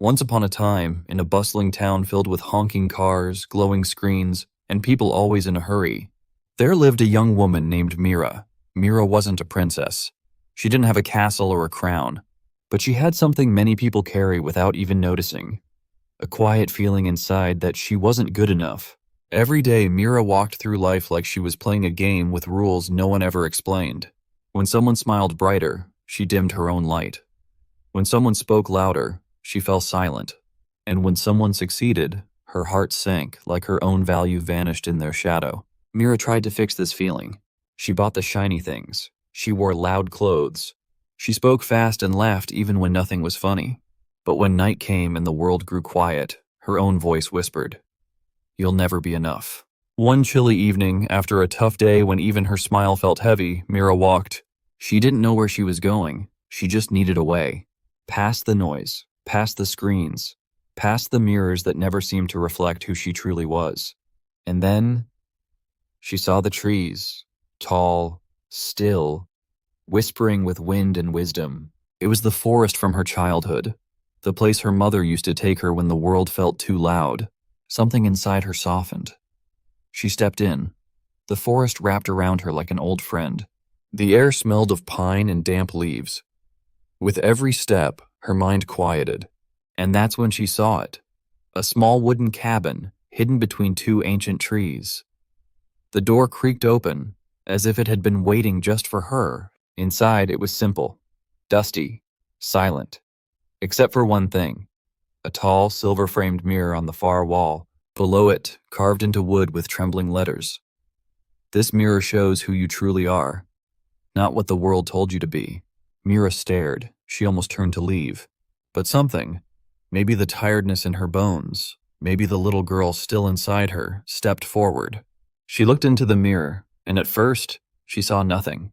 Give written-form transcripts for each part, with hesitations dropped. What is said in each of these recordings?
Once upon a time, in a bustling town filled with honking cars, glowing screens, and people always in a hurry, there lived a young woman named Mira. Mira wasn't a princess. She didn't have a castle or a crown, but she had something many people carry without even noticing. A quiet feeling inside that she wasn't good enough. Every day, Mira walked through life like she was playing a game with rules no one ever explained. When someone smiled brighter, she dimmed her own light. When someone spoke louder, she fell silent. And when someone succeeded, her heart sank like her own value vanished in their shadow. Mira tried to fix this feeling. She bought the shiny things. She wore loud clothes. She spoke fast and laughed even when nothing was funny. But when night came and the world grew quiet, her own voice whispered, "You'll never be enough." One chilly evening, after a tough day when even her smile felt heavy, Mira walked. She didn't know where she was going. She just needed a way. Past the noise, past the screens, past the mirrors that never seemed to reflect who she truly was. And then she saw the trees, tall, still, whispering with wind and wisdom. It was the forest from her childhood, the place her mother used to take her when the world felt too loud. Something inside her softened. She stepped in. The forest wrapped around her like an old friend. The air smelled of pine and damp leaves. With every step, her mind quieted. And that's when she saw it. A small wooden cabin, hidden between two ancient trees. The door creaked open, as if it had been waiting just for her. Inside, it was simple, dusty, silent. Except for one thing. A tall, silver-framed mirror on the far wall. Below it, carved into wood with trembling letters. This mirror shows who you truly are, not what the world told you to be. Mira stared. She almost turned to leave. But something, maybe the tiredness in her bones, maybe the little girl still inside her, stepped forward. She looked into the mirror, and at first, she saw nothing.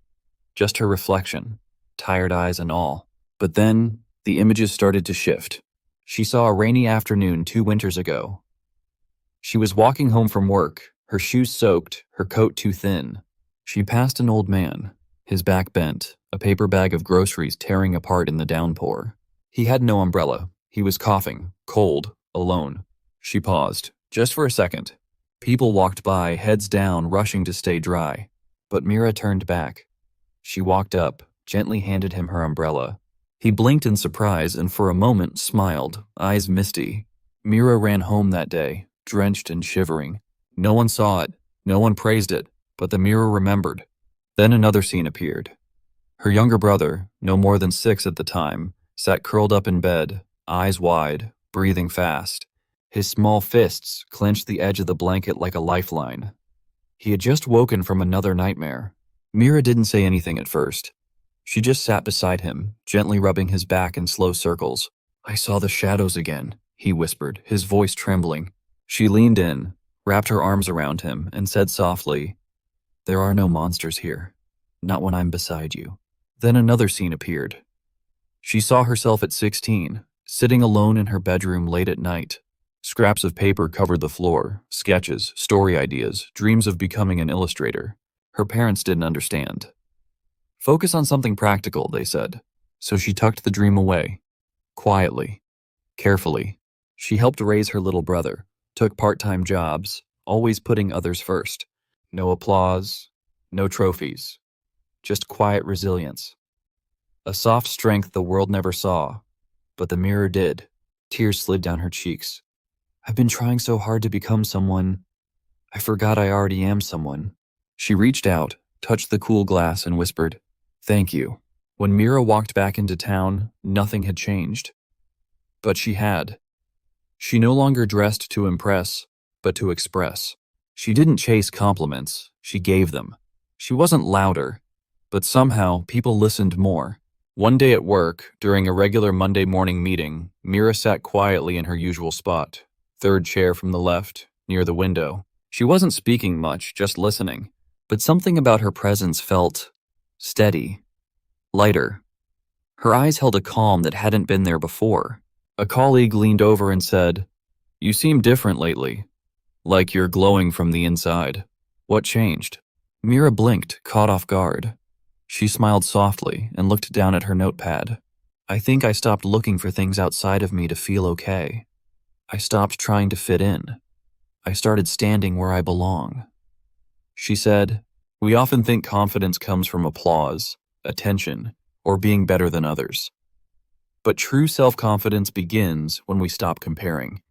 Just her reflection, tired eyes and all. But then, the images started to shift. She saw a rainy afternoon 2 winters ago. She was walking home from work, her shoes soaked, her coat too thin. She passed an old man, his back bent, a paper bag of groceries tearing apart in the downpour. He had no umbrella. He was coughing, cold, alone. She paused, just for a second. People walked by, heads down, rushing to stay dry. But Mira turned back. She walked up, gently handed him her umbrella. He blinked in surprise and for a moment smiled, eyes misty. Mira ran home that day, drenched and shivering. No one saw it, no one praised it, but the mirror remembered. Then another scene appeared. Her younger brother, no more than 6 at the time, sat curled up in bed, eyes wide, breathing fast. His small fists clenched the edge of the blanket like a lifeline. He had just woken from another nightmare. Mira didn't say anything at first. She just sat beside him, gently rubbing his back in slow circles. "I saw the shadows again," he whispered, his voice trembling. She leaned in, wrapped her arms around him, and said softly, "There are no monsters here. Not when I'm beside you." Then another scene appeared. She saw herself at 16, sitting alone in her bedroom late at night. Scraps of paper covered the floor, sketches, story ideas, dreams of becoming an illustrator. Her parents didn't understand. "Focus on something practical," they said. So she tucked the dream away. Quietly, carefully. She helped raise her little brother, took part-time jobs, always putting others first. No applause, no trophies. Just quiet resilience. A soft strength the world never saw, but the mirror did. Tears slid down her cheeks. "I've been trying so hard to become someone. I forgot I already am someone." She reached out, touched the cool glass, and whispered, "Thank you." When Mira walked back into town, nothing had changed. But she had. She no longer dressed to impress, but to express. She didn't chase compliments, she gave them. She wasn't louder, but somehow people listened more. One day at work, during a regular Monday morning meeting, Mira sat quietly in her usual spot, third chair from the left, near the window. She wasn't speaking much, just listening. But something about her presence felt steady, lighter. Her eyes held a calm that hadn't been there before. A colleague leaned over and said, "You seem different lately, like you're glowing from the inside. What changed?" Mira blinked, caught off guard. She smiled softly and looked down at her notepad. I think I stopped looking for things outside of me to feel okay. I stopped trying to fit in. I started standing where I belong. She said, "We often think confidence comes from applause, attention, or being better than others. But true self-confidence begins when we stop comparing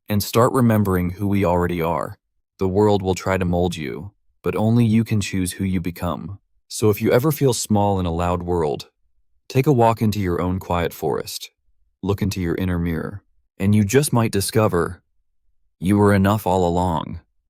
and start remembering who we already are. The world will try to mold you, but only you can choose who you become. So if you ever feel small in a loud world, take a walk into your own quiet forest. Look into your inner mirror, and you just might discover you were enough all along."